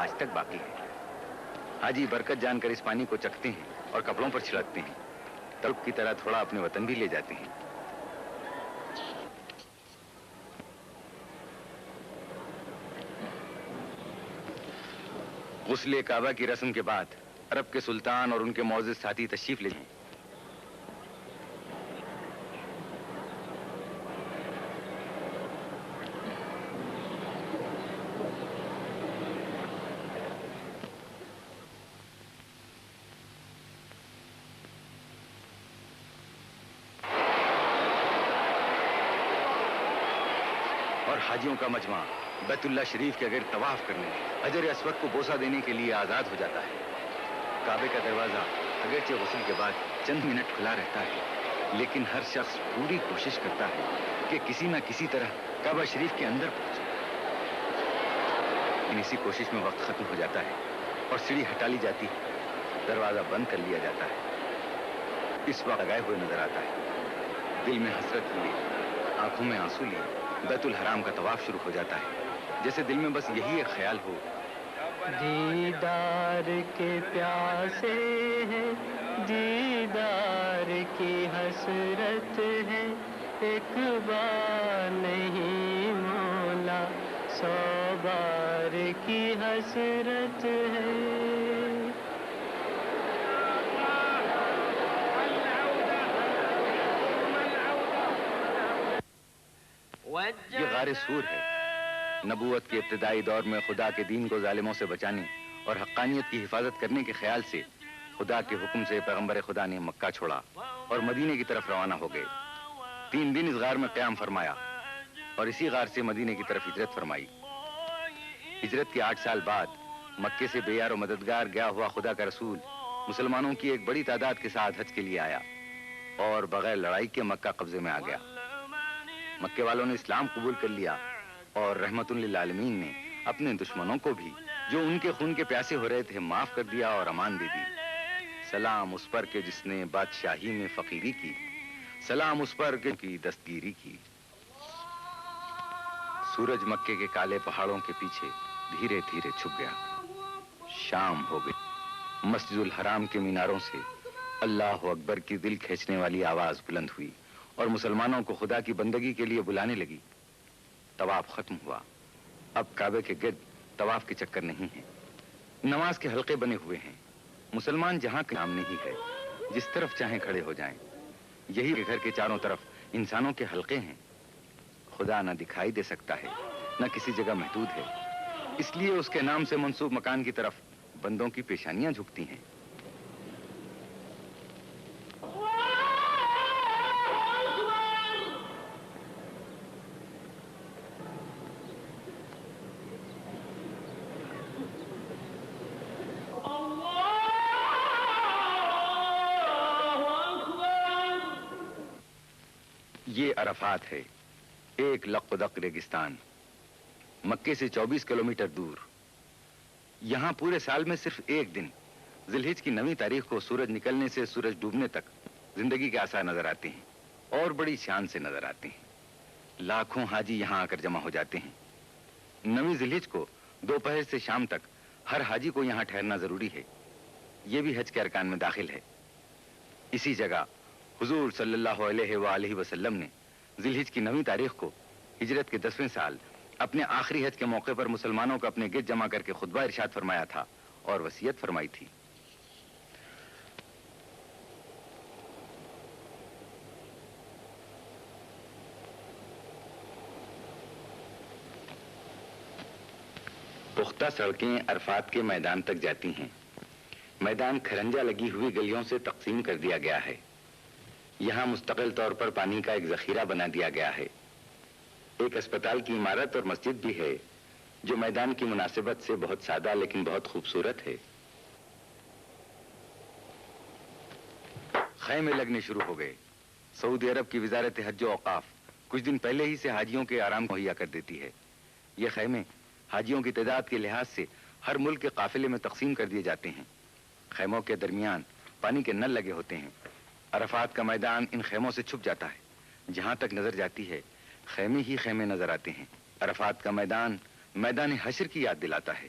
آج تک باقی ہے۔ حاجی برکت جان کر اس پانی کو چکھتے ہیں اور کپڑوں پر چھڑکتے ہیں، تلب کی طرح تھوڑا اپنے وطن بھی لے جاتے ہیں۔ غسل کعبہ کی رسم کے بعد عرب کے سلطان اور ان کے معزز ساتھی تشریف لے ہیں۔ اور حاجیوں کا مجمع بیت اللہ شریف کے گرد طواف کرنے، حجر اسود کو بوسہ دینے کے لیے آزاد ہو جاتا ہے۔ کعبے کا دروازہ اگرچہ غسل کے بعد چند منٹ کھلا رہتا ہے، لیکن ہر شخص پوری کوشش کرتا ہے کہ کسی نہ کسی طرح کعبہ شریف کے اندر پہنچے۔ اسی کوشش میں وقت ختم ہو جاتا ہے اور سیڑھی ہٹا لی جاتی ہے، دروازہ بند کر لیا جاتا ہے۔ اس وقت لگائے ہوئے نظر آتا ہے، دل میں حسرت لیے، آنکھوں میں آنسو لیے بیت الحرام کا طواف شروع ہو جاتا ہے، جیسے دل میں بس یہی ایک خیال ہو، دیدار کے پیاسے ہیں، دیدار کی حسرت ہے، ایک بار نہیں مولا 100 بار کی حسرت ہے۔ یہ غار سور ہے۔ نبوت کے ابتدائی دور میں خدا کے دین کو ظالموں سے بچانے اور حقانیت کی حفاظت کرنے کے خیال سے خدا کے حکم سے پیغمبر خدا نے مکہ چھوڑا اور مدینے کی طرف روانہ ہو گئے۔ 3 دن اس غار میں قیام فرمایا اور اسی غار سے مدینے کی طرف ہجرت فرمائی۔ ہجرت کے 8 سال بعد مکے سے بے یار و مددگار گیا ہوا خدا کا رسول مسلمانوں کی ایک بڑی تعداد کے ساتھ حج کے لیے آیا اور بغیر لڑائی کے مکہ قبضے میں آ گیا۔ مکے والوں نے اسلام قبول کر لیا اور رحمت للعالمین نے اپنے دشمنوں کو بھی جو ان کے خون کے پیاسے ہو رہے تھے معاف کر دیا اور امان دے دی۔ سلام اس پر کہ جس نے بادشاہی میں فقیری کی، سلام اس پر کہ کی دستگیری کی۔ سورج مکے کے کالے پہاڑوں کے پیچھے دھیرے دھیرے چھپ گیا۔ شام ہو گئی۔ مسجد الحرام کے میناروں سے اللہ اکبر کی دل کھینچنے والی آواز بلند ہوئی اور مسلمانوں کو خدا کی بندگی کے لیے بلانے لگی۔ طواف ختم ہوا۔ اب کعبے کے گرد طواف کے چکر نہیں ہیں، نماز کے حلقے بنے ہوئے ہیں۔ مسلمان جہاں کے سامنے ہی ہے، جس طرف چاہیں کھڑے ہو جائیں۔ یہی گھر کے چاروں طرف انسانوں کے حلقے ہیں۔ خدا نہ دکھائی دے سکتا ہے، نہ کسی جگہ محدود ہے، اس لیے اس کے نام سے منسوب مکان کی طرف بندوں کی پیشانیاں جھکتی ہیں۔ یہ عرفات ہے، ایک لق و دق ریگستان، مکے سے 24 کلومیٹر دور۔ یہاں پورے سال میں صرف ایک دن ذی الحجہ کی 9ویں تاریخ کو سورج نکلنے سے سورج ڈوبنے تک زندگی کے آثار نظر آتے ہیں اور بڑی شان سے نظر آتے ہیں۔ لاکھوں حاجی یہاں آ کر جمع ہو جاتے ہیں۔ 9ویں ذی الحجہ کو دوپہر سے شام تک ہر حاجی کو یہاں ٹھہرنا ضروری ہے، یہ بھی حج کے ارکان میں داخل ہے۔ اسی جگہ حضور صلی اللہ علیہ وآلہ وسلم نے ذی الحجہ کی 9ویں تاریخ کو ہجرت کے 10ویں سال اپنے آخری حج کے موقع پر مسلمانوں کو اپنے گرد جمع کر کے خطبہ ارشاد فرمایا تھا اور وصیت فرمائی تھی۔ پختہ سڑکیں عرفات کے میدان تک جاتی ہیں۔ میدان کھرنجا لگی ہوئی گلیوں سے تقسیم کر دیا گیا ہے۔ یہاں مستقل طور پر پانی کا ایک ذخیرہ بنا دیا گیا ہے۔ ایک اسپتال کی عمارت اور مسجد بھی ہے جو میدان کی مناسبت سے بہت سادہ لیکن بہت خوبصورت ہے۔ خیمے لگنے شروع ہو گئے۔ سعودی عرب کی وزارت حج و اوقاف کچھ دن پہلے ہی سے حاجیوں کے آرام مہیا کر دیتی ہے۔ یہ خیمے حاجیوں کی تعداد کے لحاظ سے ہر ملک کے قافلے میں تقسیم کر دیے جاتے ہیں۔ خیموں کے درمیان پانی کے نل لگے ہوتے ہیں۔ عرفات کا میدان ان خیموں سے چھپ جاتا ہے۔ جہاں تک نظر جاتی ہے خیمے ہی خیمے نظر آتے ہیں۔ عرفات کا میدان میدان حشر کی یاد دلاتا ہے۔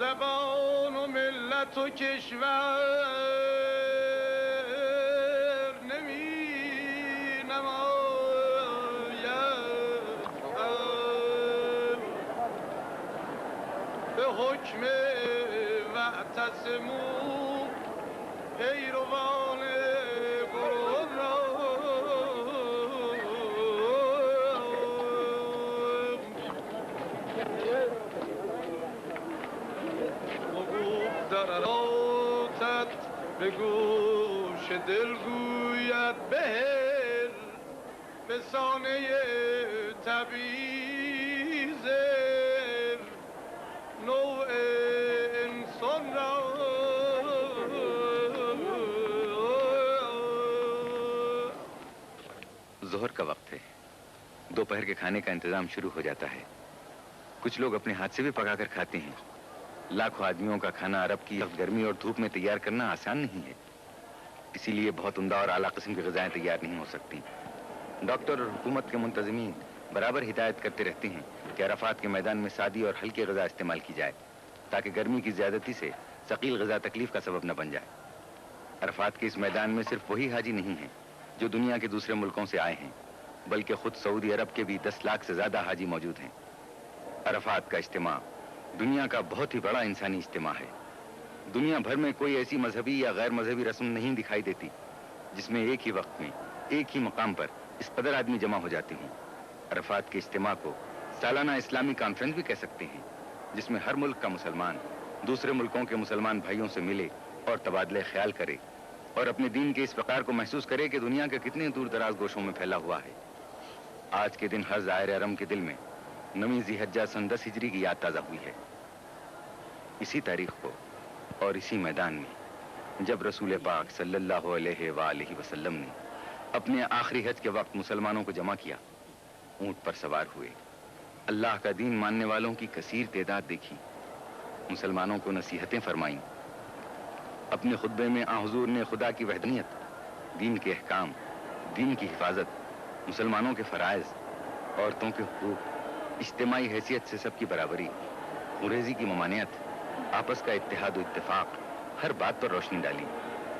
زبان و ملت و کشور نمی نماید به حکم واعتصموا پیروان قرآن را دراتت به گوش دل گوید بهل به سانه تبعیض نوع انسان را ظہر کا وقت ہے، دوپہر کے کھانے کا انتظام شروع ہو جاتا ہے۔ کچھ لوگ اپنے ہاتھ سے بھی پکا کر کھاتے ہیں۔ لاکھوں آدمیوں کا کھانا عرب کی گرمی اور دھوپ میں تیار کرنا آسان نہیں ہے، اسی لیے بہت عمدہ اور اعلیٰ قسم کی غذائیں تیار نہیں ہو سکتی۔ ڈاکٹر اور حکومت کے منتظمین برابر ہدایت کرتے رہتے ہیں کہ عرفات کے میدان میں سادی اور ہلکی غذا استعمال کی جائے تاکہ گرمی کی زیادتی سے ثقیل غذا تکلیف کا سبب نہ بن جائے۔ عرفات کے اس میدان میں صرف وہی حاجی نہیں ہیں جو دنیا کے دوسرے ملکوں سے آئے ہیں، بلکہ خود سعودی عرب کے بھی 10 لاکھ سے زیادہ حاجی موجود ہیں۔ عرفات کا اجتماع دنیا کا بہت ہی بڑا انسانی اجتماع ہے۔ دنیا بھر میں کوئی ایسی مذہبی یا غیر مذہبی رسم نہیں دکھائی دیتی جس میں ایک ہی وقت میں ایک ہی مقام پر اس قدر آدمی جمع ہو جاتے ہیں۔ عرفات کے اجتماع کو سالانہ اسلامی کانفرنس بھی کہہ سکتے ہیں، جس میں ہر ملک کا مسلمان دوسرے ملکوں کے مسلمان بھائیوں سے ملے اور تبادلہ خیال کرے اور اپنے دین کے اس وقار کو محسوس کرے کہ دنیا کے کتنے دور دراز گوشوں میں پھیلا ہوا ہے۔ آج کے دن ہر زائر حرم کے دل میں 9 ذی الحجہ سن 10 ہجری کی یاد تازہ ہوئی ہے۔ اسی تاریخ کو اور اسی میدان میں جب رسول پاک صلی اللہ علیہ وآلہ وسلم نے اپنے آخری حج کے وقت مسلمانوں کو جمع کیا، اونٹ پر سوار ہوئے، اللہ کا دین ماننے والوں کی کثیر تعداد دیکھی، مسلمانوں کو نصیحتیں فرمائیں۔ اپنے خطبے میں آن حضور نے خدا کی وحدانیت، دین کے احکام، دین کی حفاظت، مسلمانوں کے فرائض، عورتوں کے حقوق، اجتماعی حیثیت سے سب کی برابری، خریزی کی ممانعت، آپس کا اتحاد و اتفاق، ہر بات پر روشنی ڈالی،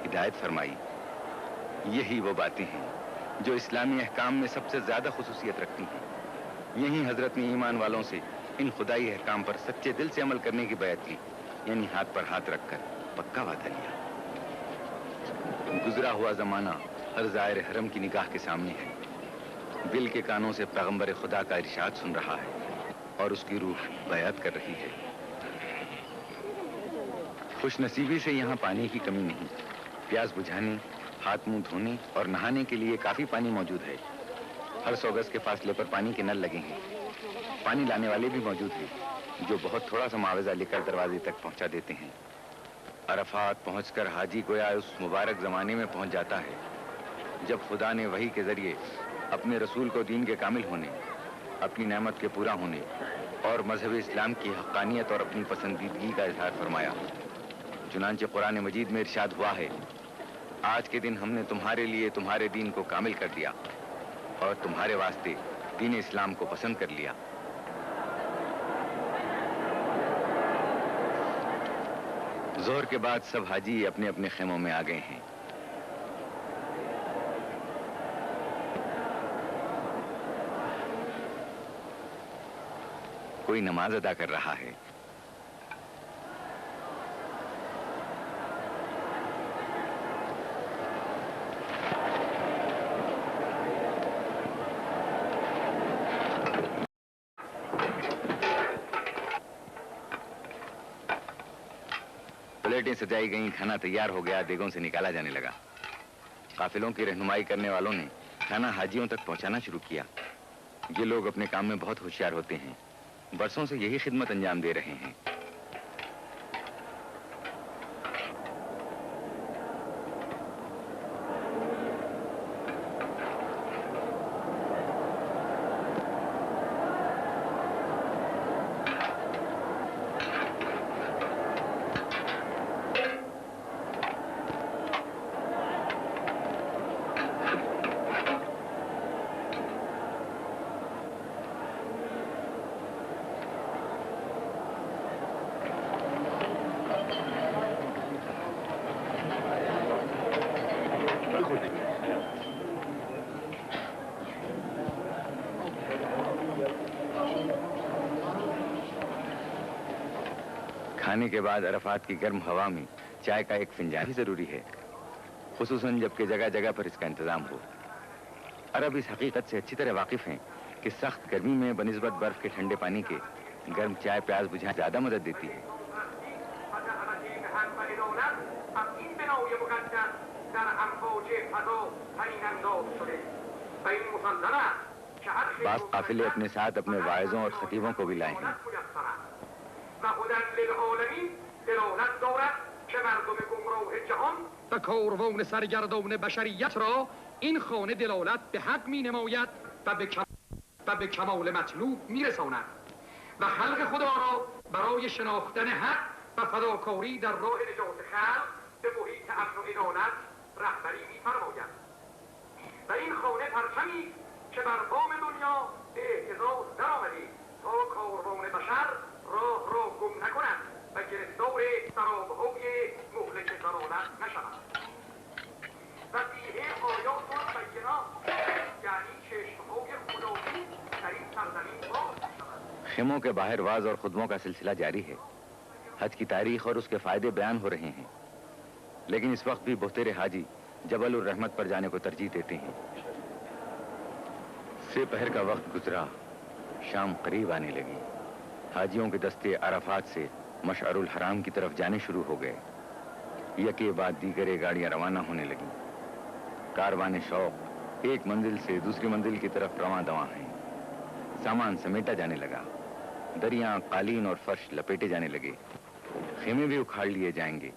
ہدایت فرمائی۔ یہی وہ باتیں ہیں جو اسلامی احکام میں سب سے زیادہ خصوصیت رکھتی ہیں۔ یہی حضرت نے ایمان والوں سے ان خدائی احکام پر سچے دل سے عمل کرنے کی بیعت کی، یعنی ہاتھ پر ہاتھ رکھ کر پکا وعدہ لیا۔ گزرا ہوا زمانہ ہر زائر حرم کی نگاہ کے سامنے ہے، دل کے کانوں سے پیغمبر خدا کا ارشاد سن رہا ہے اور اس کی روح بیعت کر رہی ہے۔ خوش نصیبی سے یہاں پانی کی کمی نہیں، پیاس بجھانے، ہاتھ منہ دھونے اور نہانے کے لیے کافی پانی موجود ہے۔ ہر 100 گز کے فاصلے پر پانی کے نل لگے ہیں۔ پانی لانے والے بھی موجود ہیں جو بہت تھوڑا سا معاوضہ لے کر دروازے تک پہنچا دیتے ہیں۔ عرفات پہنچ کر حاجی گویا اس مبارک زمانے میں پہنچ جاتا ہے جب خدا نے وحی کے ذریعے اپنے رسول کو دین کے کامل ہونے، اپنی نعمت کے پورا ہونے اور مذہب اسلام کی حقانیت اور اپنی پسندیدگی کا اظہار فرمایا۔ چنانچہ قرآن مجید میں ارشاد ہوا ہے، آج کے دن ہم نے تمہارے لیے تمہارے دین کو کامل کر دیا اور تمہارے واسطے دین اسلام کو پسند کر لیا۔ ظہر کے بعد سب حاجی اپنے اپنے خیموں میں آ گئے ہیں۔ کوئی نماز ادا کر رہا ہے۔ پلیٹیں سجائی گئیں، کھانا تیار ہو گیا، دیگوں سے نکالا جانے لگا۔ قافلوں کی رہنمائی کرنے والوں نے کھانا حاجیوں تک پہنچانا شروع کیا۔ یہ لوگ اپنے کام میں بہت ہوشیار ہوتے ہیں، برسوں سے یہی خدمت انجام دے رہے ہیں۔ کھانے کے بعد عرفات کی گرم ہوا میں چائے کا ایک فنجان بھی ضروری ہے، خصوصاً جبکہ جگہ جگہ پر اس کا انتظام ہو۔ عرب اس حقیقت سے اچھی طرح واقف ہیں کہ سخت گرمی میں بنسبت برف کے ٹھنڈے پانی کے گرم چائے پیاس بجھانے زیادہ مدد دیتی ہے۔ بعض قافلے اپنے ساتھ اپنے واعظوں اور خطیبوں کو بھی لائے ہیں۔ و کاروان سرگردان بشریت را این خانه دلالت به حق می نماید و به کمال مطلوب می رساند و خلق خدا را برای شناختن حق و فداکاری در راه نجات خلق به محیط امن و عدالت رهبری می فرماید و این خانه پرچمی که بر بام دنیا به اهتزاز درآمده تا کاروان بشر راه را گم نکند و گرفتار سرابهای مهلک ضلالت نشود و فیه آیات بینات یعنی چشمهای خدایی در این سرزمین باز می‌شود۔ خیموں کے باہر واعظ اور خطبوں کا سلسلہ جاری ہے۔ حج کی تاریخ اور اس کے فائدے بیان ہو رہے ہیں، لیکن اس وقت بھی بہتر حاجی جبل الرحمت پر جانے کو ترجیح دیتے ہیں۔ سے پہر کا وقت گزرا، شام قریب آنے لگی۔ حاجیوں کے دستے عرفات سے مشعر الحرام کی طرف جانے شروع ہو گئے۔ یکے بعد دیگرے گاڑیاں روانہ ہونے لگیں۔ کاروان شوق ایک منزل سے دوسری منزل کی طرف رواں دواں ہیں۔ سامان سمیٹا جانے لگا، دریاں، قالین اور فرش لپیٹے جانے لگے۔ خیمے بھی اکھاڑ لیے جائیں گے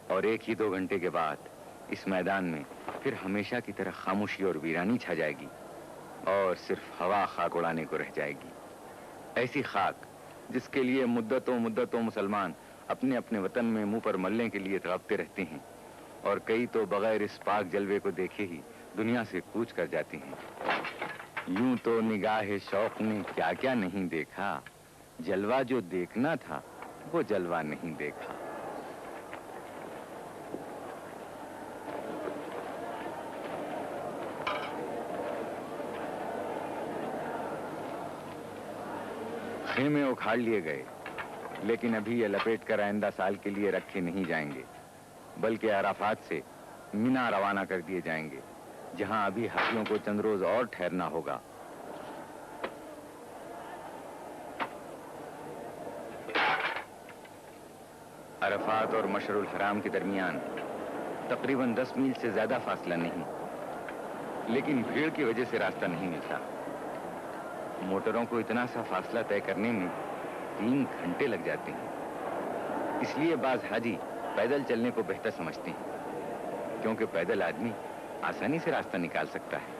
اور 1 ہی 2 گھنٹے کے بعد اس میدان میں پھر ہمیشہ کی طرح خاموشی اور ویرانی چھا جائے گی اور صرف ہوا خاک اڑانے کو رہ جائے گی۔ ایسی خاک جس کے لیے مدتوں مسلمان اپنے اپنے وطن میں منہ پر ملنے کے لیے تڑپتے رہتے ہیں، اور کئی تو بغیر اس پاک جلوے کو دیکھے ہی دنیا سے کوچ کر جاتے ہیں۔ یوں تو نگاہ شوق نے کیا کیا نہیں دیکھا، جلوہ جو دیکھنا تھا وہ جلوہ نہیں دیکھا۔ خیمے اکھاڑ لیے گئے، لیکن ابھی یہ لپیٹ کر آئندہ سال کے لیے رکھے نہیں جائیں گے، بلکہ عرفات سے مینا روانہ کر دیے جائیں گے، جہاں ابھی حاجیوں کو چند روز اور ٹھہرنا ہوگا۔ عرفات اور مشعر الحرام کے درمیان تقریباً 10 میل سے زیادہ فاصلہ نہیں، لیکن بھیڑ کی وجہ سے راستہ نہیں ملتا۔ موٹروں کو اتنا سا فاصلہ طے کرنے میں 3 گھنٹے لگ جاتے ہیں۔ اس لیے بعض حاجی پیدل چلنے کو بہتر سمجھتے ہیں، کیونکہ پیدل آدمی آسانی سے راستہ نکال سکتا ہے۔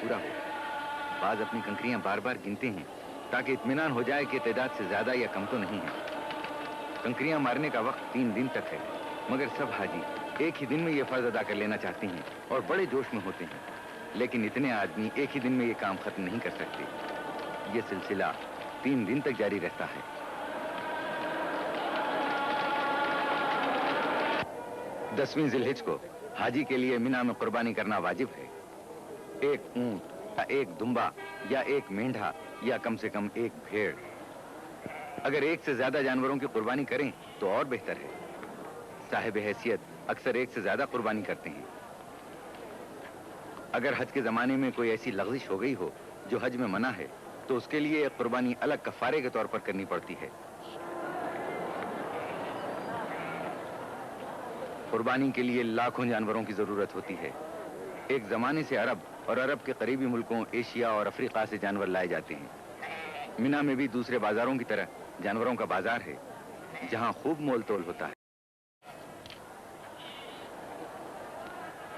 پورا ہو. بعض اپنی کنکریاں بار بار گنتے ہیں تاکہ اطمینان ہو جائے کہ تعداد سے زیادہ یا کم تو نہیں ہے. کنکریاں مارنے کا وقت 3 دن تک ہے، مگر سب حاجی ایک ہی دن میں یہ فرض ادا کر لینا چاہتے ہیں اور بڑے جوش میں ہوتے ہیں. لیکن اتنے آدمی ایک ہی دن میں یہ کام ختم نہیں کر سکتے. یہ سلسلہ 3 دن تک جاری رہتا ہے. 10ویں ذی الحجہ کو حاجی کے لیے مینا میں قربانی کرنا واجب ہے. 1 اونٹ یا 1 دمبا یا 1 مینڈھا یا کم سے کم 1 بھیڑ. اگر 1 سے زیادہ جانوروں کی قربانی کریں تو اور بہتر ہے. صاحب حیثیت اکثر 1 سے زیادہ قربانی کرتے ہیں. اگر حج کے زمانے میں کوئی ایسی لغزش ہو گئی ہو جو حج میں منع ہے تو اس کے لیے ایک قربانی الگ کفارے کے طور پر کرنی پڑتی ہے. قربانی کے لیے لاکھوں جانوروں کی ضرورت ہوتی ہے. ایک زمانے سے عرب اور عرب کے قریبی ملکوں ایشیا اور افریقہ سے جانور لائے جاتے ہیں. مینا میں بھی دوسرے بازاروں کی طرح جانوروں کا بازار ہے جہاں خوب مول تول ہوتا ہے.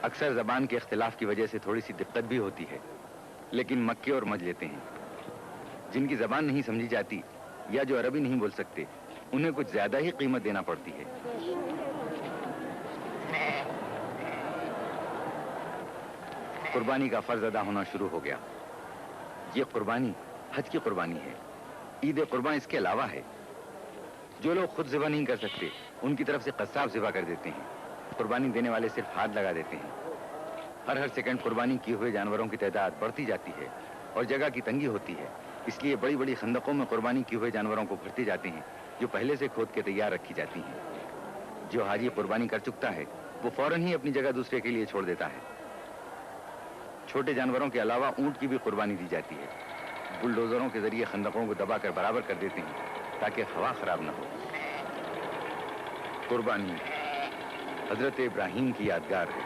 اکثر زبان کے اختلاف کی وجہ سے تھوڑی سی دقت بھی ہوتی ہے، لیکن مکے اور مج لیتے ہیں. جن کی زبان نہیں سمجھی جاتی یا جو عربی نہیں بول سکتے انہیں کچھ زیادہ ہی قیمت دینا پڑتی ہے. قربانی کا فرض ادا ہونا شروع ہو گیا. یہ قربانی حج کی قربانی ہے. عید قربان اس کے علاوہ ہے. جو لوگ خود ذبح نہیں کر سکتے ان کی طرف سے قصاب ذبح کر دیتے ہیں. قربانی دینے والے صرف ہاتھ لگا دیتے ہیں. ہر سیکنڈ قربانی کیے ہوئے جانوروں کی تعداد بڑھتی جاتی ہے اور جگہ کی تنگی ہوتی ہے. اس لیے بڑی بڑی خندقوں میں قربانی کیے ہوئے جانوروں کو بھرتے جاتے ہیں جو پہلے سے کھود کے تیار رکھی جاتی ہیں. جو حاجی قربانی کر چکتا ہے وہ فوراً ہی اپنی جگہ دوسرے کے لیے چھوڑ دیتا ہے. چھوٹے جانوروں کے علاوہ اونٹ کی بھی قربانی دی جاتی ہے. بلڈوزروں کے ذریعے خندقوں کو دبا کر برابر کر دیتے ہیں تاکہ ہوا خراب نہ ہو. قربانی حضرت ابراہیم کی یادگار ہے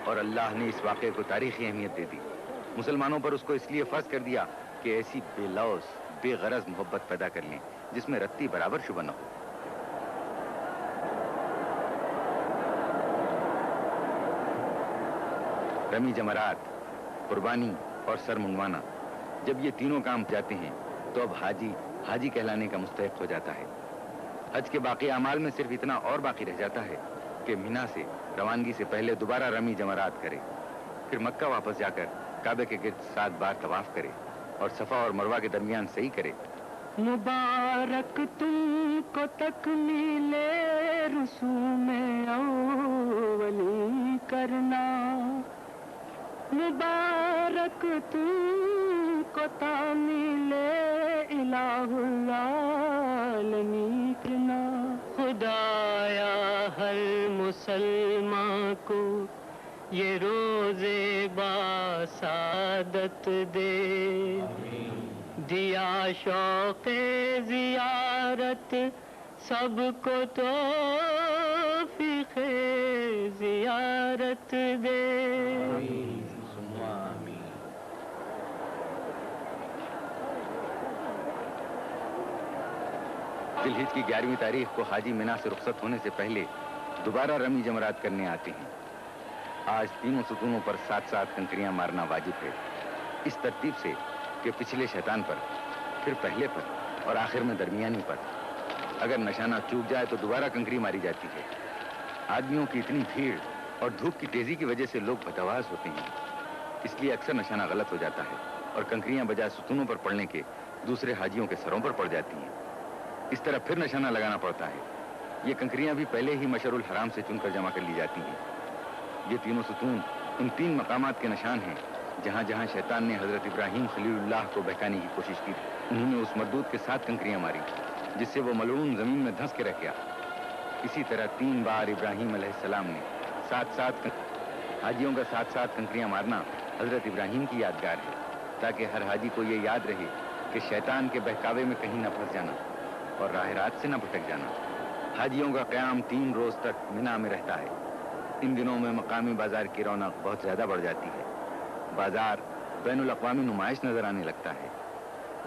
اور اللہ نے اس واقعے کو تاریخی اہمیت دے دی. مسلمانوں پر اس کو اس لیے فرض کر دیا کہ ایسی بے لوث بے غرض محبت پیدا کر لیں جس میں رتی برابر شبہ نہ ہو. رمی جمرات، قربانی اور سر منگوانا، جب یہ تینوں کام جاتے ہیں تو اب حاجی کہلانے کا مستحق ہو جاتا ہے. حج کے باقی اعمال میں صرف اتنا اور باقی رہ جاتا ہے کہ مینا سے روانگی سے پہلے دوبارہ رمی جمرات کرے، پھر مکہ واپس جا کر کعبے کے گرد 7 بار طواف کرے اور صفا اور مروہ کے درمیان صحیح کرے. مبارک تم کو تکمیل رسوم اولی کرنا، مبارک تم کو تعمیل الہ العالمین کرنا. خدایا ہر مسلمان کو یہ روزے باسعادت دے، دیا شوق زیارت سب کو توفیق زیارت دے. ذی الحجہ کی 11ویں تاریخ کو حاجی مینا سے رخصت ہونے سے پہلے دوبارہ رمی جمرات کرنے آتے ہیں. آج تینوں ستونوں پر 7 کنکریاں مارنا واجب ہے، اس ترتیب سے کہ پچھلے شیطان پر، پھر پہلے پر اور آخر میں درمیانی پر. اگر نشانہ چوک جائے تو دوبارہ کنکری ماری جاتی ہے. آدمیوں کی اتنی بھیڑ اور دھوپ کی تیزی کی وجہ سے لوگ بتواز ہوتے ہیں، اس لیے اکثر نشانہ غلط ہو جاتا ہے اور کنکریاں بجائے ستونوں پر پڑنے کے دوسرے حاجیوں کے سروں پر پڑ جاتی ہیں. اس طرح پھر نشانہ لگانا پڑتا ہے. یہ کنکریاں بھی پہلے ہی مشعر الحرام سے چن کر جمع کر لی جاتی ہیں. یہ تینوں ستون ان 3 مقامات کے نشان ہیں جہاں جہاں شیطان نے حضرت ابراہیم خلیل اللہ کو بہکانے کی کوشش کی. انہوں نے اس مردود کے 7 کنکریاں ماری جس سے وہ ملعون زمین میں دھنس کے رہ گیا. اسی طرح 3 بار ابراہیم علیہ السلام نے 7 حاجیوں کا 7 کنکریاں مارنا حضرت ابراہیم کی یادگار ہے تاکہ ہر حاجی کو یہ یاد رہے کہ شیطان کے بہکاوے میں کہیں نہ پھنس جانا اور راہ رات سے نہ بھٹک جانا. حاجیوں کا قیام 3 روز تک مینا میں رہتا ہے. ان دنوں میں مقامی بازار کی رونق بہت زیادہ بڑھ جاتی ہے. بازار بین الاقوامی نمائش نظر آنے لگتا ہے.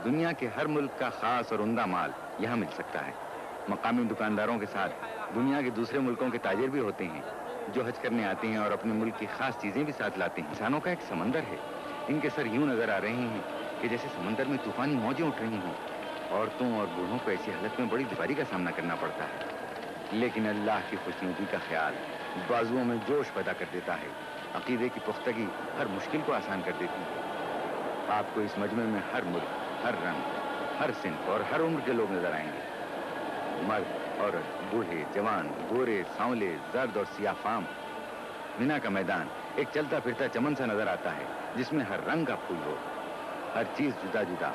دنیا کے ہر ملک کا خاص اور عمدہ مال یہاں مل سکتا ہے. مقامی دکانداروں کے ساتھ دنیا کے دوسرے ملکوں کے تاجر بھی ہوتے ہیں جو حج کرنے آتے ہیں اور اپنے ملک کی خاص چیزیں بھی ساتھ لاتے ہیں۔ انسانوں کا ایک سمندر ہے، ان کے سر یوں نظر آ رہے ہیں کہ جیسے سمندر میں طوفانی موجیں اٹھ رہی ہوں۔ عورتوں اور بوڑھوں کو ایسی حالت میں بڑی دشواری کا سامنا کرنا پڑتا ہے، لیکن اللہ کی خوشنودی کا خیال بازوؤں میں جوش پیدا کر دیتا ہے۔ عقیدے کی پختگی ہر مشکل کو آسان کر دیتی ہے۔ آپ کو اس مجمع میں ہر ملک، ہر رنگ، ہر صنف اور ہر عمر کے لوگ نظر آئیں گے۔ مرد، عورت، بوڑھے، جوان، گورے، سانولے، زرد اور سیاہ فام۔ مینا کا میدان ایک چلتا پھرتا چمن سا نظر آتا ہے جس میں ہر رنگ کا پھول ہو، ہر چیز جدا جدا،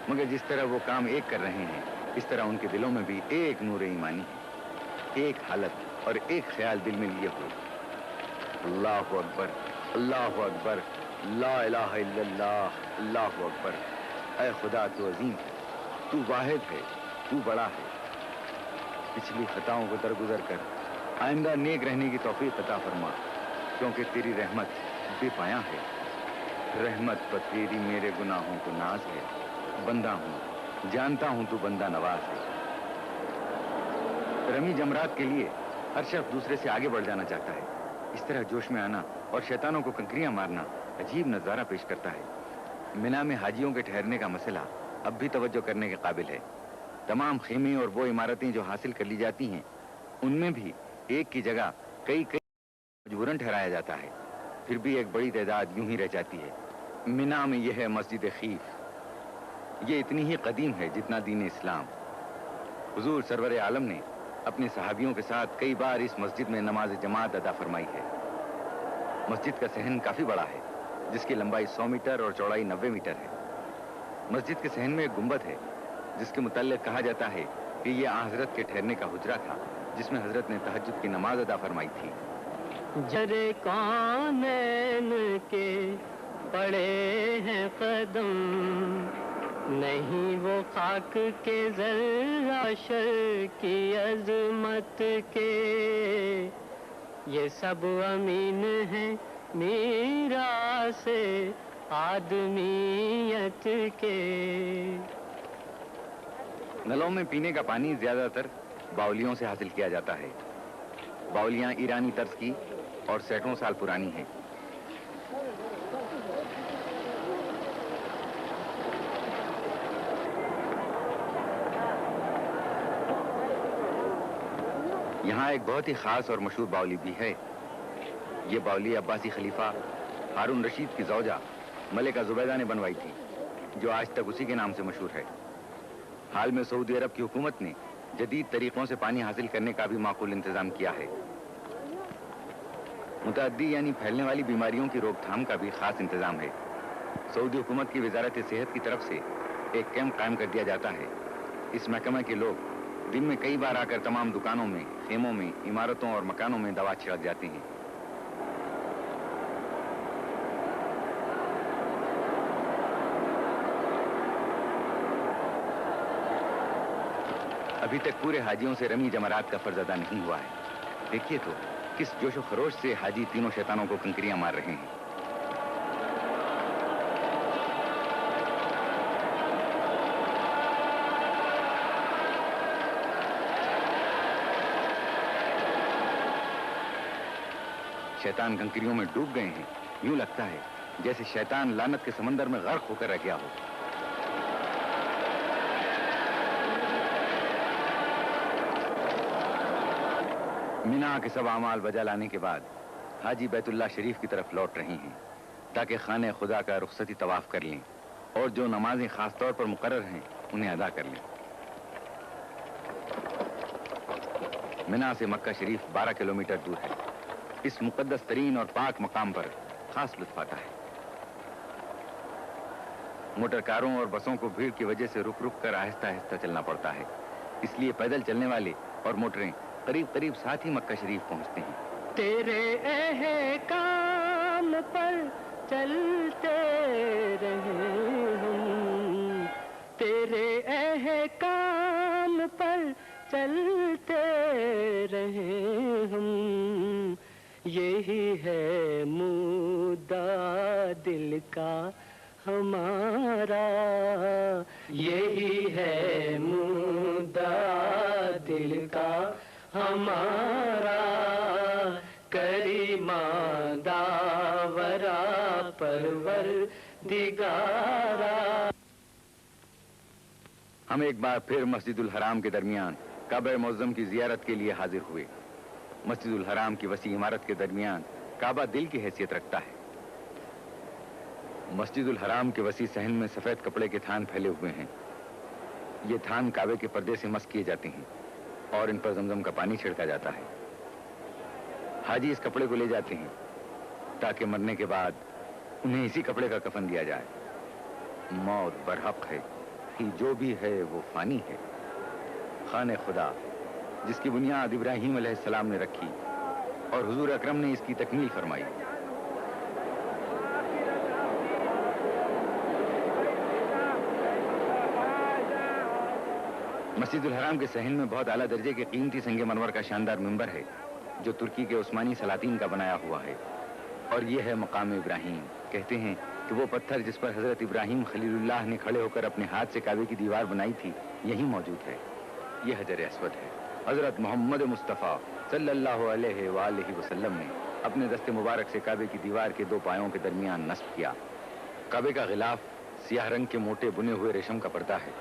مگر جس طرح وہ کام ایک کر رہے ہیں اس طرح ان کے دلوں میں بھی ایک نور ایمانی ہے، ایک حالت اور ایک خیال دل میں لیے ہوئے۔ اللہ اکبر، اللہ اکبر، لا الہ الا اللہ، اللہ اکبر۔ اے خدا تو عظیم ہے، تو واحد ہے، تو بڑا ہے۔ پچھلی خطاؤں کو درگزر کر آئندہ نیک رہنے کی توفیق عطا فرما، کیونکہ تیری رحمت بے پایاں ہے۔ رحمت پر تیری میرے گناہوں کو ناز ہے۔ بندہ ہوں، جانتا ہوں تو بندہ نواز ہے۔ رمی جمرات کے لیے ہر شخص دوسرے سے آگے بڑھ جانا چاہتا ہے۔ اس طرح جوش میں آنا اور شیطانوں کو کنکریاں مارنا عجیب نظارہ پیش کرتا ہے۔ مینا میں حاجیوں کے ٹھہرنے کا مسئلہ اب بھی توجہ کرنے کے قابل ہے۔ تمام خیمے اور وہ عمارتیں جو حاصل کر لی جاتی ہیں ان میں بھی ایک کی جگہ کئی مجبوراً ٹھہرایا جاتا ہے، پھر بھی ایک بڑی تعداد یوں ہی رہ جاتی ہے۔ مینا میں یہ ہے مسجد خیف، یہ اتنی ہی قدیم ہے جتنا دین اسلام۔ حضور سرور عالم نے اپنے صحابیوں کے ساتھ کئی بار اس مسجد میں نماز جماعت ادا فرمائی ہے۔ مسجد کا صحن کافی بڑا ہے جس کی لمبائی 100 میٹر اور چوڑائی 90 میٹر ہے۔ مسجد کے صحن میں ایک گنبد ہے جس کے متعلق کہا جاتا ہے کہ یہ حضرت کے ٹھہرنے کا حجرہ تھا جس میں حضرت نے تہجد کی نماز ادا فرمائی تھی۔ جرے کونین کے پڑے ہیں قدم، نہیں وہ خاک کے ذرہ شر کی عظمت کے، یہ سب امین ہیں میراث آدمیت کے۔ نلوں میں پینے کا پانی زیادہ تر باولیوں سے حاصل کیا جاتا ہے۔ باولیاں ایرانی طرز کی اور سینکڑوں سال پرانی ہیں۔ یہاں ایک بہت ہی خاص اور مشہور باولی بھی ہے۔ یہ باولی عباسی خلیفہ ہارون رشید کی زوجہ ملکہ زبیدہ نے بنوائی تھی، جو آج تک اسی کے نام سے مشہور ہے۔ حال میں سعودی عرب کی حکومت نے جدید طریقوں سے پانی حاصل کرنے کا بھی معقول انتظام کیا ہے۔ متعدی یعنی پھیلنے والی بیماریوں کی روک تھام کا بھی خاص انتظام ہے۔ سعودی حکومت کی وزارت صحت کی طرف سے ایک کیمپ قائم کر دیا جاتا ہے۔ اس محکمہ کے لوگ دن میں کئی بار آ کر تمام دکانوں میں، خیموں میں، عمارتوں اور مکانوں میں دوا چھڑک جاتے ہیں۔ ابھی تک پورے حاجیوں سے رمی جمرات کا فرض ادا نہیں ہوا ہے۔ دیکھیے تو کس جوش و خروش سے حاجی تینوں شیطانوں کو کنکریاں مار رہے ہیں۔ شیطان کنکریوں میں ڈوب گئے ہیں، یوں لگتا ہے جیسے شیطان لعنت کے سمندر میں غرق ہو کر رہ گیا ہو۔ مینا کے سب اعمال بجا لانے کے بعد حاجی بیت اللہ شریف کی طرف لوٹ رہے ہیں تاکہ خانہ خدا کا رخصتی طواف کر لیں اور جو نمازیں خاص طور پر مقرر ہیں انہیں ادا کر لیں۔ مینا سے مکہ شریف 12 کلومیٹر دور ہے۔ اس مقدس ترین اور پاک مقام پر خاص لطف آتا ہے۔ موٹر کاروں اور بسوں کو بھیڑ کی وجہ سے رک رک کر آہستہ آہستہ چلنا پڑتا ہے، اس لیے پیدل چلنے والے اور موٹریں قریب قریب ساتھ ہی مکہ شریف پہنچتے ہیں۔ تیرے احکام پر چلتے رہے ہم، تیرے احکام پر چلتے رہے ہم، یہی ہے مدعا دل کا ہمارا، یہی ہے مدعا دل کا ہمارا کریمہ داورا پروردگارا. ہم ایک بار پھر مسجد الحرام کے درمیان کعبہ معظم کی زیارت کے لیے حاضر ہوئے. مسجد الحرام کی وسیع عمارت کے درمیان کعبہ دل کی حیثیت رکھتا ہے. مسجد الحرام کے وسیع صحن میں سفید کپڑے کے تھان پھیلے ہوئے ہیں. یہ تھان کعبے کے پردے سے مسح کیے جاتے ہیں اور ان پر زمزم کا پانی چھڑکا جاتا ہے. حاجی اس کپڑے کو لے جاتے ہیں تاکہ مرنے کے بعد انہیں اسی کپڑے کا کفن دیا جائے. موت برحق ہے کہ جو بھی ہے وہ فانی ہے. خانہ خدا جس کی بنیاد ابراہیم علیہ السلام نے رکھی اور حضور اکرم نے اس کی تکمیل فرمائی. مسجد الحرام کے صحن میں بہت اعلیٰ درجے کے قیمتی سنگ مرمر کا شاندار منبر ہے جو ترکی کے عثمانی سلاطین کا بنایا ہوا ہے. اور یہ ہے مقام ابراہیم. کہتے ہیں کہ وہ پتھر جس پر حضرت ابراہیم خلیل اللہ نے کھڑے ہو کر اپنے ہاتھ سے کعبے کی دیوار بنائی تھی یہی موجود ہے. یہ حجر اسود ہے. حضرت محمد مصطفیٰ صلی اللہ علیہ وآلہ وسلم نے اپنے دست مبارک سے کعبے کی دیوار کے دو پایوں کے درمیان نصب کیا. کعبے کا غلاف سیاہ رنگ کے موٹے بنے ہوئے ریشم کا پردہ ہے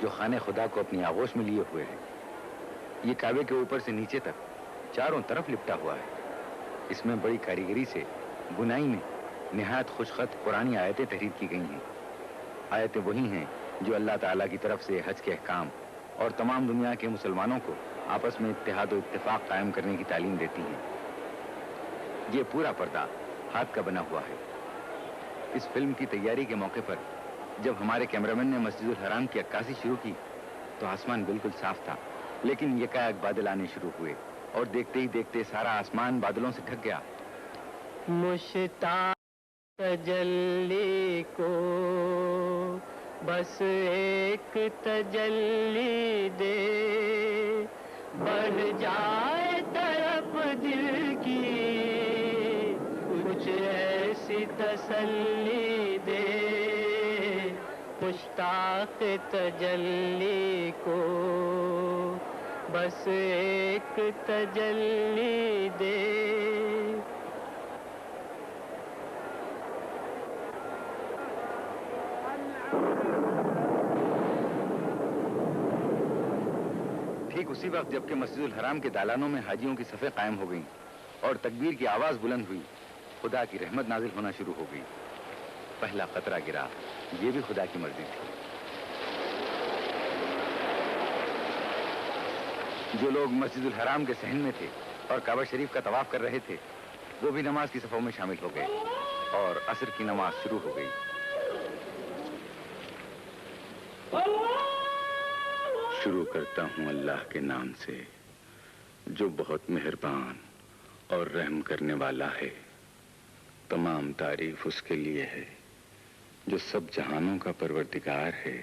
جو خانہ خدا کو اپنی آغوش میں لیے ہوئے ہے. یہ کعبے کے اوپر سے نیچے تک چاروں طرف لپٹا ہوا ہے. اس میں بڑی کاریگری سے بنائی میں نہایت خوشخط قرآنی آیتیں تحریر کی گئی ہیں. آیتیں وہی ہیں جو اللہ تعالیٰ کی طرف سے حج کے احکام اور تمام دنیا کے مسلمانوں کو آپس میں اتحاد و اتفاق قائم کرنے کی تعلیم دیتی ہیں. یہ پورا پردہ ہاتھ کا بنا ہوا ہے. اس فلم کی تیاری کے موقع پر جب ہمارے کیمرامین نے مسجد الحرام کی عکاسی شروع کی تو آسمان بالکل صاف تھا، لیکن یکایک بادل آنے شروع ہوئے اور دیکھتے ہی دیکھتے سارا آسمان بادلوں سے ڈھک گیا. مشتاق تجلی کو بس ایک تجلی دے، بڑھ جائے طرف دل کی کچھ ایسی تسلی دے. مشتاق تجلی کو بس ایک تجلی دے. ٹھیک اسی وقت جبکہ مسجد الحرام کے دالانوں میں حاجیوں کی صفیں قائم ہو گئیں اور تکبیر کی آواز بلند ہوئی، خدا کی رحمت نازل ہونا شروع ہو گئی. پہلا قطرہ گرا، یہ بھی خدا کی مرضی تھی. جو لوگ مسجد الحرام کے صحن میں تھے اور کعبہ شریف کا طواف کر رہے تھے وہ بھی نماز کی صفوں میں شامل ہو گئے اور عصر کی نماز شروع ہو گئی. شروع کرتا ہوں اللہ کے نام سے جو بہت مہربان اور رحم کرنے والا ہے. تمام تعریف اس کے لیے ہے جو سب جہانوں کا پروردگار ہے،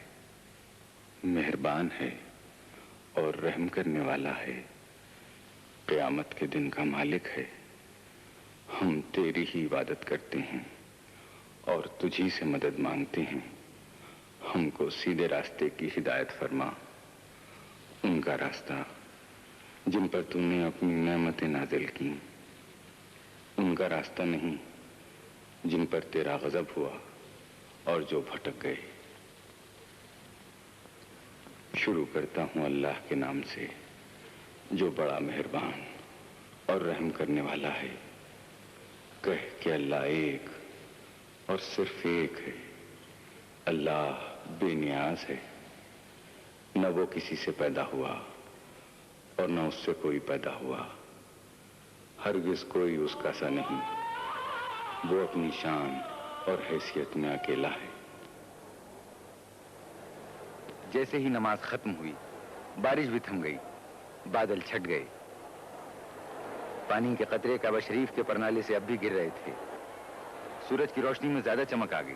مہربان ہے اور رحم کرنے والا ہے، قیامت کے دن کا مالک ہے. ہم تیری ہی عبادت کرتے ہیں اور تجھی سے مدد مانگتے ہیں. ہم کو سیدھے راستے کی ہدایت فرما، ان کا راستہ جن پر تم نے اپنی نعمتیں نازل کی، ان کا راستہ نہیں جن پر تیرا غضب ہوا اور جو بھٹک گئے. شروع کرتا ہوں اللہ کے نام سے جو بڑا مہربان اور رحم کرنے والا ہے. کہہ کہ اللہ ایک اور صرف ایک ہے. اللہ بے نیاز ہے، نہ وہ کسی سے پیدا ہوا اور نہ اس سے کوئی پیدا ہوا. ہرگز کوئی اس کا سا نہیں، وہ اپنی شان اور حیثیت میں اکیلا ہے. جیسے ہی نماز ختم ہوئی بارش بھی تھم گئی، بادل چھٹ گئے. پانی کے قطرے کعبہ شریف کے پرنالے سے اب بھی گر رہے تھے. سورج کی روشنی میں زیادہ چمک آ گئی،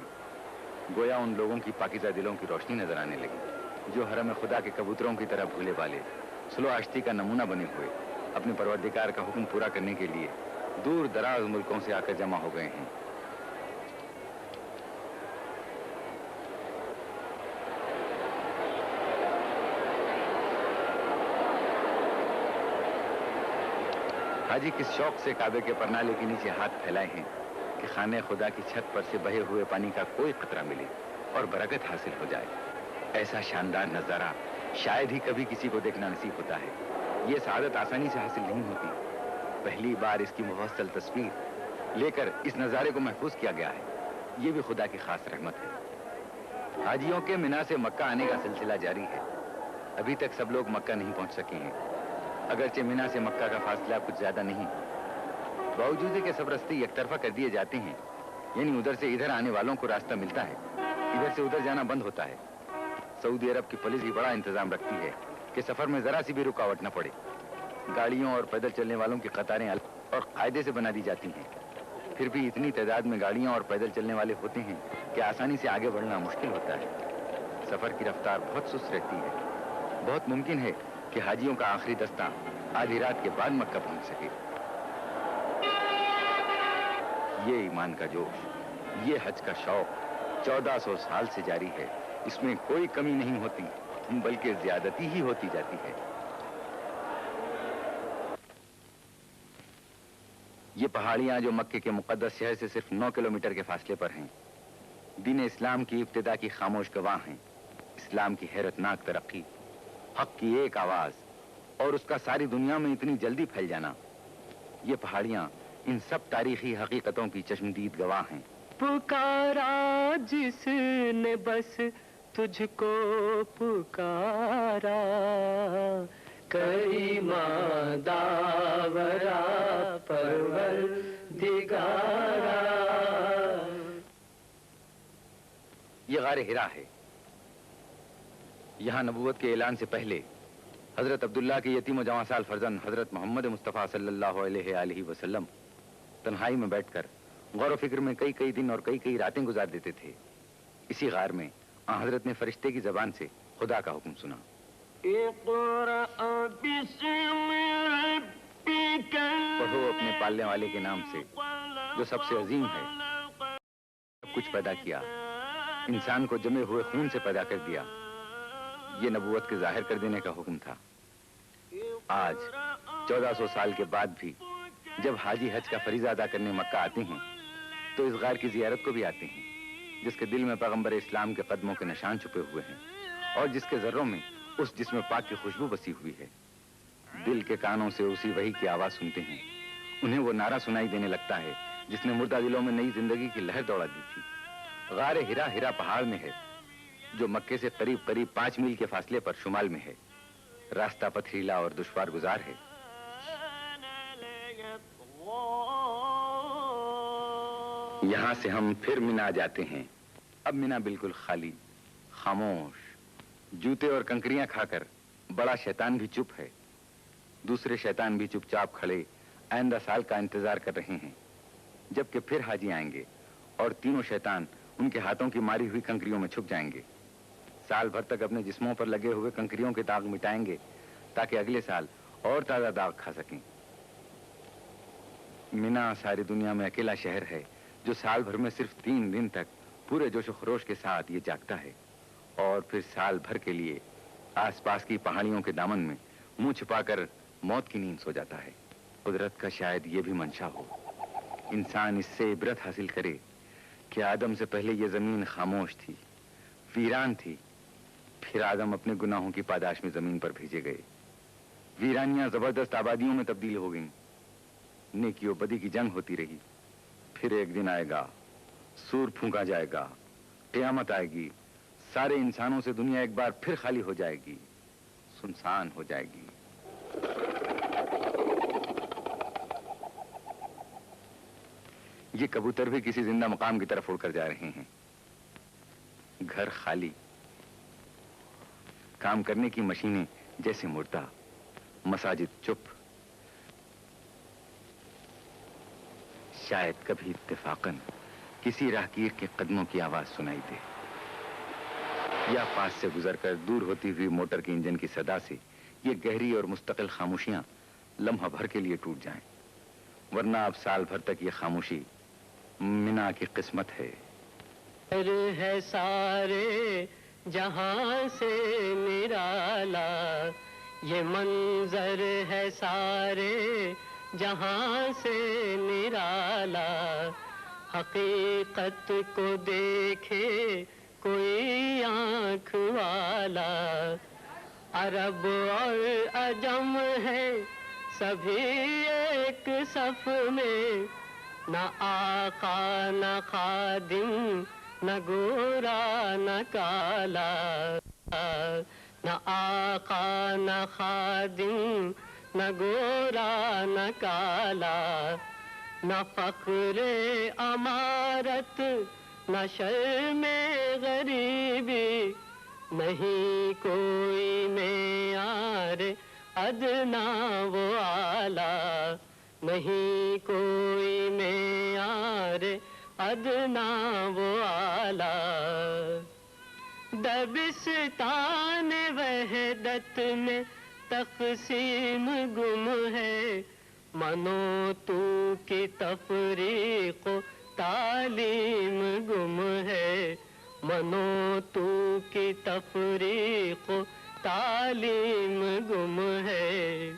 گویا ان لوگوں کی پاکیزہ دلوں کی روشنی نظر آنے لگی جو حرم خدا کے کبوتروں کی طرح بھولے والے سلو آشتی کا نمونہ بنے ہوئے اپنے پروردگار کا حکم پورا کرنے کے لیے دور دراز ملکوں سے آ کر جمع ہو گئے ہیں. حاجی کس شوق سے کعبے کے پرنالے کے نیچے ہاتھ پھیلائے ہیں کہ خانہ خدا کی چھت پر سے بہے ہوئے پانی کا کوئی قطرہ ملے اور برکت حاصل ہو جائے۔ ایسا شاندار نظارہ شاید ہی کبھی کسی کو دیکھنا نصیب ہوتا ہے۔ یہ سعادت آسانی سے حاصل نہیں ہوتی۔ پہلی بار اس کی مفصل تصویر لے کر اس نظارے کو محفوظ کیا گیا ہے۔ یہ بھی خدا کی خاص رحمت ہے۔ حاجیوں کے مینا سے مکہ آنے کا سلسلہ جاری ہے۔ ابھی تک سب لوگ مکہ نہیں پہنچ سکے ہیں، اگرچہ مینا سے مکہ کا فاصلہ کچھ زیادہ نہیں، باوجود کہ سب راستے یک طرفہ کر دیے جاتے ہیں، یعنی ادھر سے ادھر آنے والوں کو راستہ ملتا ہے، ادھر سے ادھر جانا بند ہوتا ہے۔ سعودی عرب کی پولیس بھی بڑا انتظام رکھتی ہے کہ سفر میں ذرا سی بھی رکاوٹ نہ پڑے۔ گاڑیوں اور پیدل چلنے والوں کی قطاریں الگ اور قاعدے سے بنا دی جاتی ہیں، پھر بھی اتنی تعداد میں گاڑیاں اور پیدل چلنے والے ہوتے ہیں کہ آسانی سے آگے بڑھنا مشکل ہوتا ہے۔ سفر کی رفتار بہت سست رہتی ہے۔ بہت ممکن ہے کہ حاجیوں کا آخری دستہ آدھی رات کے بعد مکہ پہنچ سکے۔ یہ ایمان کا جوش، یہ حج کا شوق 1400 سال سے جاری ہے۔ اس میں کوئی کمی نہیں ہوتی، بلکہ زیادتی ہی ہوتی جاتی ہے۔ یہ پہاڑیاں جو مکے کے مقدس شہر سے صرف 9 کلومیٹر کے فاصلے پر ہیں، دین اسلام کی ابتدا کی خاموش گواہ ہیں۔ اسلام کی حیرت ناک ترقی، حق کی ایک آواز اور اس کا ساری دنیا میں اتنی جلدی پھیل جانا، یہ پہاڑیاں ان سب تاریخی حقیقتوں کی چشمدید گواہ ہیں۔ پکارا جس نے بس تجھ کو پکارا، کریما داورا پروردگارا۔ یہ غار ہرا ہے۔ یہاں نبوت کے اعلان سے پہلے حضرت عبداللہ کے یتیم و جواں سال فرزند حضرت محمد مصطفیٰ صلی اللہ علیہ وسلم تنہائی میں بیٹھ کر غور و فکر میں کئی دن اور کئی راتیں گزار دیتے تھے۔ اسی غار میں آن حضرت نے فرشتے کی زبان سے خدا کا حکم سنا، پڑھو اپنے پالنے والے کے نام سے جو سب سے عظیم ہے۔ سب کچھ پیدا کیا، انسان کو جمے ہوئے خون سے پیدا کر دیا۔ یہ نبوت کے ظاہر کر دینے کا حکم تھا۔ آج 1400 سال کے بعد بھی جب حاجی حج کا فریضہ ادا کرنے مکہ آتے ہیں تو اس غار کی زیارت کو بھی آتے ہیں، جس کے دل میں پیغمبر اسلام کے قدموں کے نشان چھپے ہوئے ہیں اور جس کے ذروں میں اس جسم پاک کی خوشبو بسی ہوئی ہے۔ دل کے کانوں سے اسی وحی کی آواز سنتے ہیں، انہیں وہ نعرہ سنائی دینے لگتا ہے جس نے مردہ دلوں میں نئی زندگی کی لہر دوڑا دی تھی۔ غار ہرا پہاڑ میں ہے جو مکے سے قریب 5 میل کے فاصلے پر شمال میں ہے۔ راستہ پتھریلا اور دشوار گزار ہے۔ یہاں سے ہم پھر مینا جاتے ہیں۔ اب مینا بالکل خالی، خاموش، جوتے اور کنکریاں کھا کر بڑا شیطان بھی چپ ہے۔ دوسرے شیطان بھی چپ چاپ کھڑے آئندہ سال کا انتظار کر رہے ہیں، جبکہ پھر حاجی آئیں گے اور تینوں شیطان ان کے ہاتھوں کی ماری ہوئی کنکریوں میں چھپ جائیں گے۔ سال بھر تک اپنے جسموں پر لگے ہوئے کنکریوں کے داغ مٹائیں گے تاکہ اگلے سال اور تازہ داغ کھا سکیں۔ مینا ساری دنیا میں اکیلا شہر ہے جو سال بھر میں صرف 3 دن تک پورے جوش و خروش کے ساتھ یہ جاگتا ہے اور پھر سال بھر کے لیے آس پاس کی پہاڑیوں کے دامن میں منہ چھپا کر موت کی نیند سو جاتا ہے۔ قدرت کا شاید یہ بھی منشا ہو، انسان اس سے عبرت حاصل کرے کہ آدم سے پہلے یہ زمین خاموش تھی، ویران تھی، پھر آدم اپنے گناہوں کی پاداش میں زمین پر بھیجے گئے۔ ویرانیاں زبردست آبادیوں میں تبدیل ہو گئیں، نیکی و بدی کی جنگ ہوتی رہی۔ پھر ایک دن آئے گا، سور پھونکا جائے گا، قیامت آئے گی، سارے انسانوں سے دنیا ایک بار پھر خالی ہو جائے گی، سنسان ہو جائے گی۔ یہ کبوتر بھی کسی زندہ مقام کی طرف اڑ کر جا رہے ہیں۔ گھر خالی، کام کرنے کی مشینیں جیسے مردہ، مساجد چپ۔ شاید کبھی اتفاقاً کسی راہگیر کے قدموں کی آواز سنائی دے، یا پاس سے گزر کر دور ہوتی ہوئی موٹر کے انجن کی صدا سے یہ گہری اور مستقل خاموشیاں لمحہ بھر کے لیے ٹوٹ جائیں، ورنہ اب سال بھر تک یہ خاموشی مینا کی قسمت ہے۔ ہے سارے جہاں سے نرالا، یہ منظر ہے سارے جہاں سے نرالا، حقیقت کو دیکھے کوئی آنکھ والا، عرب اور عجم ہے سبھی ایک صف میں، نہ آقا نہ خادم نہ گورا نہ کالا، نہ آقا نہ خادم نہ گورا نہ کالا، نہ فخر امارت نہ شرم غریبی، نہیں کوئی معیار ادنا و اعلیٰ، نہیں کوئی معیار ادنا و اعلیٰ۔ دبستان وحدت میں تقسیم گم ہے، منو تو کی تفریق و تعلیم گم ہے، منو تو کی تفریق و تعلیم گم ہے۔